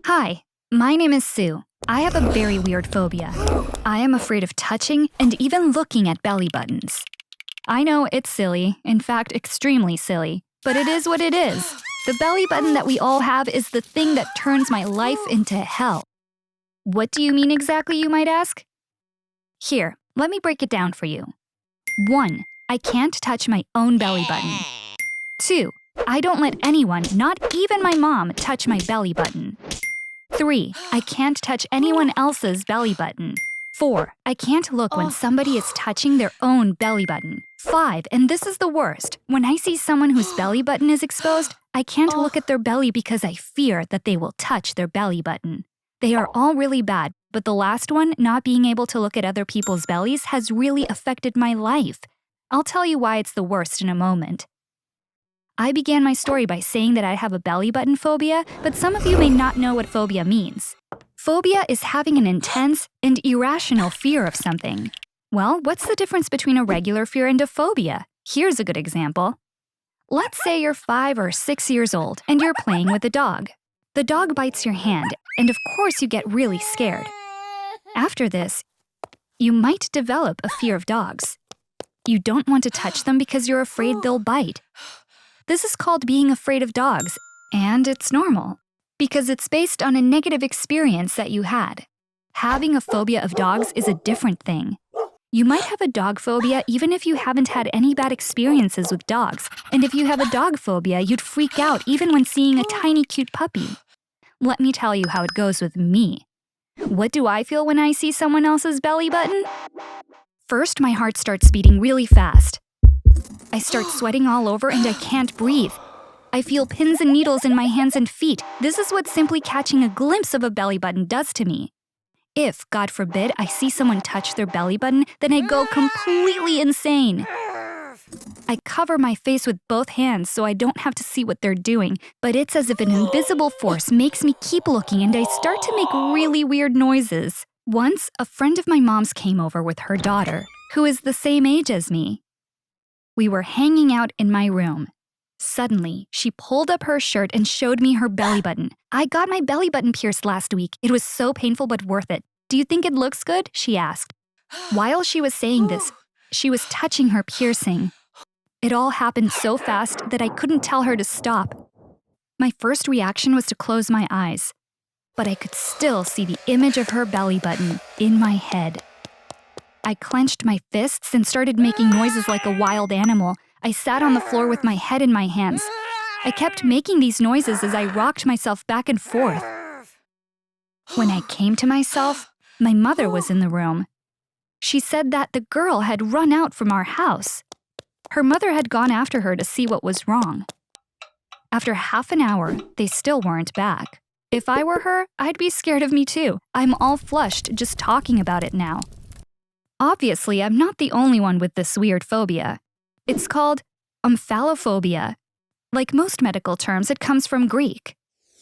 Hi, my name is Sue. I have a very weird phobia. I am afraid of touching and even looking at belly buttons. I know it's silly, in fact, extremely silly, but it is what it is. The belly button that we all have is the thing that turns my life into hell. What do you mean exactly, you might ask? Here, let me break it down for you. 1. I can't touch my own belly button. 2. I don't let anyone, not even my mom, touch my belly button. 3. I can't touch anyone else's belly button. 4. I can't look when somebody is touching their own belly button. 5. And this is the worst. When I see someone whose belly button is exposed, I can't look at their belly because I fear that they will touch their belly button. They are all really bad, but the last one, not being able to look at other people's bellies, has really affected my life. I'll tell you why it's the worst in a moment. I began my story by saying that I have a belly button phobia, but some of you may not know what phobia means. Phobia is having an intense and irrational fear of something. Well, what's the difference between a regular fear and a phobia? Here's a good example. Let's say you're 5 or 6 years old and you're playing with a dog. The dog bites your hand, and of course you get really scared. After this, you might develop a fear of dogs. You don't want to touch them because you're afraid they'll bite. This is called being afraid of dogs, and it's normal, because it's based on a negative experience that you had. Having a phobia of dogs is a different thing. You might have a dog phobia even if you haven't had any bad experiences with dogs, and if you have a dog phobia, you'd freak out even when seeing a tiny cute puppy. Let me tell you how it goes with me. What do I feel when I see someone else's belly button? First, my heart starts beating really fast. I start sweating all over and I can't breathe. I feel pins and needles in my hands and feet. This is what simply catching a glimpse of a belly button does to me. If, God forbid, I see someone touch their belly button, then I go completely insane. I cover my face with both hands so I don't have to see what they're doing, but it's as if an invisible force makes me keep looking and I start to make really weird noises. Once, a friend of my mom's came over with her daughter, who is the same age as me. We were hanging out in my room. Suddenly, she pulled up her shirt and showed me her belly button. I got my belly button pierced last week. It was so painful but worth it. Do you think it looks good? She asked. While she was saying this, she was touching her piercing. It all happened so fast that I couldn't tell her to stop. My first reaction was to close my eyes, but I could still see the image of her belly button in my head. I clenched my fists and started making noises like a wild animal. I sat on the floor with my head in my hands. I kept making these noises as I rocked myself back and forth. When I came to myself, my mother was in the room. She said that the girl had run out from our house. Her mother had gone after her to see what was wrong. After half an hour, they still weren't back. If I were her, I'd be scared of me too. I'm all flushed just talking about it now. Obviously, I'm not the only one with this weird phobia. It's called omphalophobia. Like most medical terms, it comes from Greek.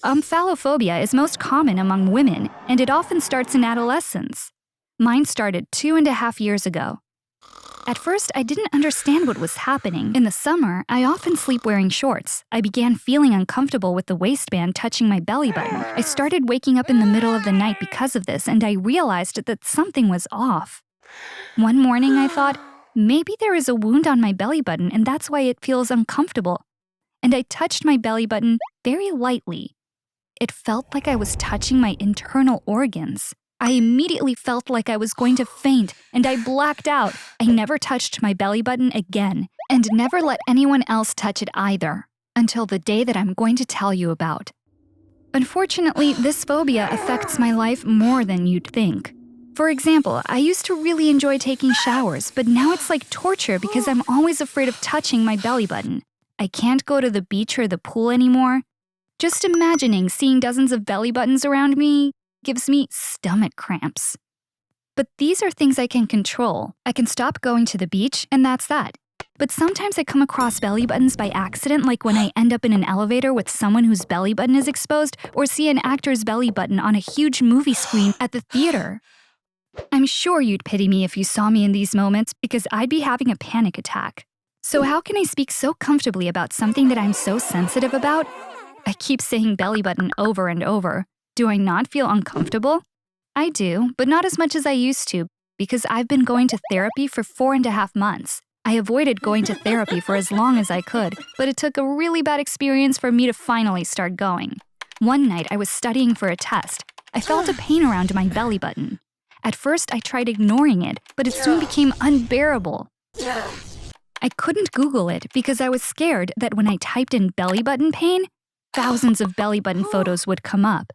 Omphalophobia is most common among women, and it often starts in adolescence. Mine started 2.5 years ago. At first, I didn't understand what was happening. In the summer, I often sleep wearing shorts. I began feeling uncomfortable with the waistband touching my belly button. I started waking up in the middle of the night because of this, and I realized that something was off. One morning, I thought, maybe there is a wound on my belly button and that's why it feels uncomfortable. And I touched my belly button very lightly. It felt like I was touching my internal organs. I immediately felt like I was going to faint and I blacked out. I never touched my belly button again and never let anyone else touch it either, until the day that I'm going to tell you about. Unfortunately, this phobia affects my life more than you'd think. For example, I used to really enjoy taking showers, but now it's like torture because I'm always afraid of touching my belly button. I can't go to the beach or the pool anymore. Just imagining seeing dozens of belly buttons around me gives me stomach cramps. But these are things I can control. I can stop going to the beach, and that's that. But sometimes I come across belly buttons by accident, like when I end up in an elevator with someone whose belly button is exposed, or see an actor's belly button on a huge movie screen at the theater. I'm sure you'd pity me if you saw me in these moments because I'd be having a panic attack. So how can I speak so comfortably about something that I'm so sensitive about? I keep saying belly button over and over. Do I not feel uncomfortable? I do, but not as much as I used to, because I've been going to therapy for 4.5 months. I avoided going to therapy for as long as I could, but it took a really bad experience for me to finally start going. One night, I was studying for a test. I felt a pain around my belly button. At first, I tried ignoring it, but it soon became unbearable. I couldn't Google it because I was scared that when I typed in belly button pain, thousands of belly button photos would come up.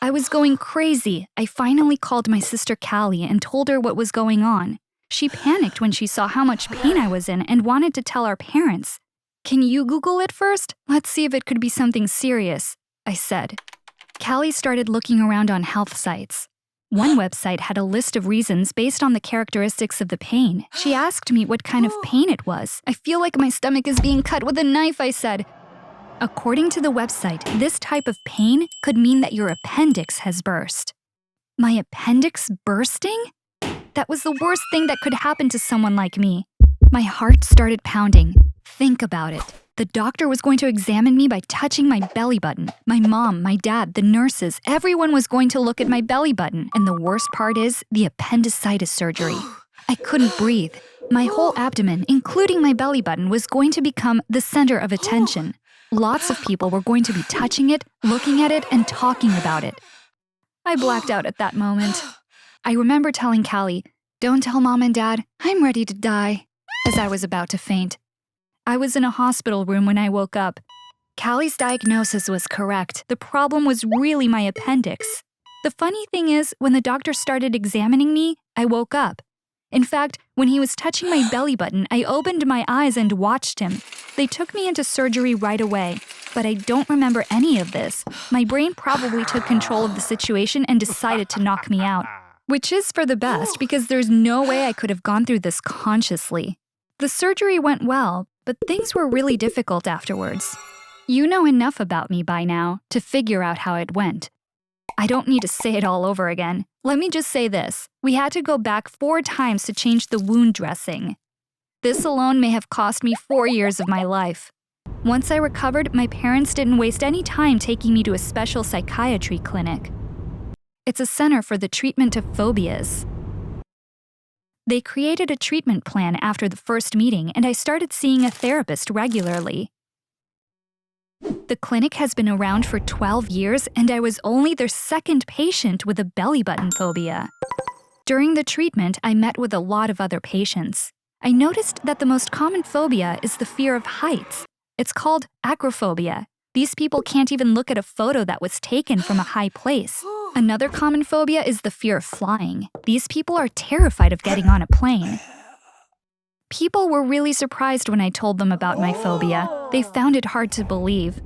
I was going crazy. I finally called my sister Callie and told her what was going on. She panicked when she saw how much pain I was in and wanted to tell our parents. "Can you Google it first? Let's see if it could be something serious," I said. Callie started looking around on health sites. One website had a list of reasons based on the characteristics of the pain. She asked me what kind of pain it was. "I feel like my stomach is being cut with a knife," I said. According to the website, this type of pain could mean that your appendix has burst. My appendix bursting? That was the worst thing that could happen to someone like me. My heart started pounding. Think about it. The doctor was going to examine me by touching my belly button. My mom, my dad, the nurses, everyone was going to look at my belly button. And the worst part is the appendicitis surgery. I couldn't breathe. My whole abdomen, including my belly button, was going to become the center of attention. Lots of people were going to be touching it, looking at it, and talking about it. I blacked out at that moment. I remember telling Callie, "Don't tell Mom and Dad, I'm ready to die," as I was about to faint. I was in a hospital room when I woke up. Callie's diagnosis was correct. The problem was really my appendix. The funny thing is, when the doctor started examining me, I woke up. In fact, when he was touching my belly button, I opened my eyes and watched him. They took me into surgery right away, but I don't remember any of this. My brain probably took control of the situation and decided to knock me out. Which is for the best, because there's no way I could have gone through this consciously. The surgery went well, but things were really difficult afterwards. You know enough about me by now to figure out how it went. I don't need to say it all over again. Let me just say this. We had to go back 4 times to change the wound dressing. This alone may have cost me 4 years of my life. Once I recovered, my parents didn't waste any time taking me to a special psychiatry clinic. It's a center for the treatment of phobias. They created a treatment plan after the first meeting, and I started seeing a therapist regularly. The clinic has been around for 12 years, and I was only their second patient with a belly button phobia. During the treatment, I met with a lot of other patients. I noticed that the most common phobia is the fear of heights. It's called acrophobia. These people can't even look at a photo that was taken from a high place. Another common phobia is the fear of flying. These people are terrified of getting on a plane. People were really surprised when I told them about my phobia. They found it hard to believe.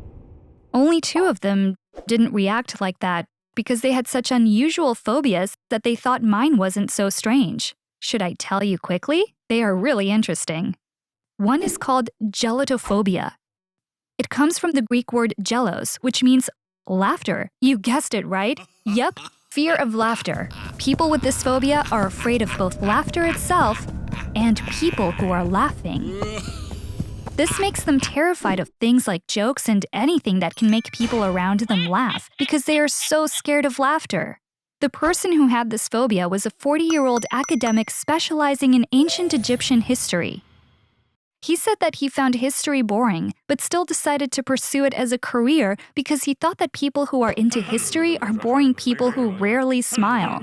Only 2 of them didn't react like that because they had such unusual phobias that they thought mine wasn't so strange. Should I tell you quickly? They are really interesting. One is called gelatophobia. It comes from the Greek word gelos, which means laughter. You guessed it, right? Yep, fear of laughter. People with this phobia are afraid of both laughter itself and people who are laughing. This makes them terrified of things like jokes and anything that can make people around them laugh because they are so scared of laughter. The person who had this phobia was a 40-year-old academic specializing in ancient Egyptian history. He said that he found history boring, but still decided to pursue it as a career because he thought that people who are into history are boring people who rarely smile.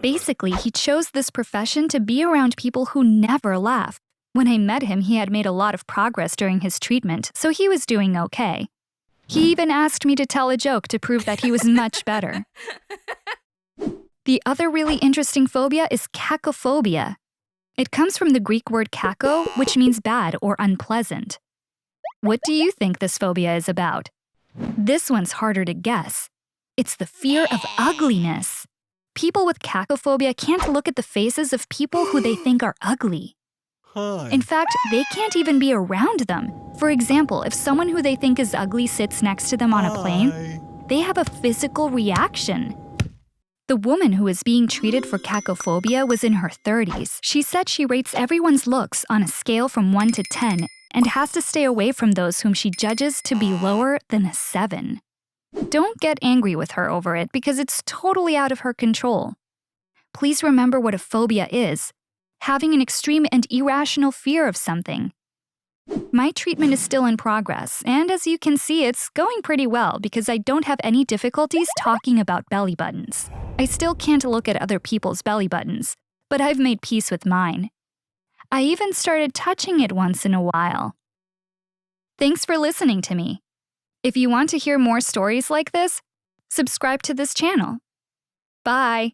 Basically, he chose this profession to be around people who never laugh. When I met him, he had made a lot of progress during his treatment, so he was doing okay. He even asked me to tell a joke to prove that he was much better. The other really interesting phobia is cacophobia. It comes from the Greek word kako, which means bad or unpleasant. What do you think this phobia is about? This one's harder to guess. It's the fear of ugliness. People with cacophobia can't look at the faces of people who they think are ugly. In fact, they can't even be around them. For example, if someone who they think is ugly sits next to them on a plane, they have a physical reaction. The woman who is being treated for cacophobia was in her 30s. She said she rates everyone's looks on a scale from 1 to 10 and has to stay away from those whom she judges to be lower than a 7. Don't get angry with her over it because it's totally out of her control. Please remember what a phobia is: having an extreme and irrational fear of something. My treatment is still in progress, and as you can see, it's going pretty well because I don't have any difficulties talking about belly buttons. I still can't look at other people's belly buttons, but I've made peace with mine. I even started touching it once in a while. Thanks for listening to me. If you want to hear more stories like this, subscribe to this channel. Bye!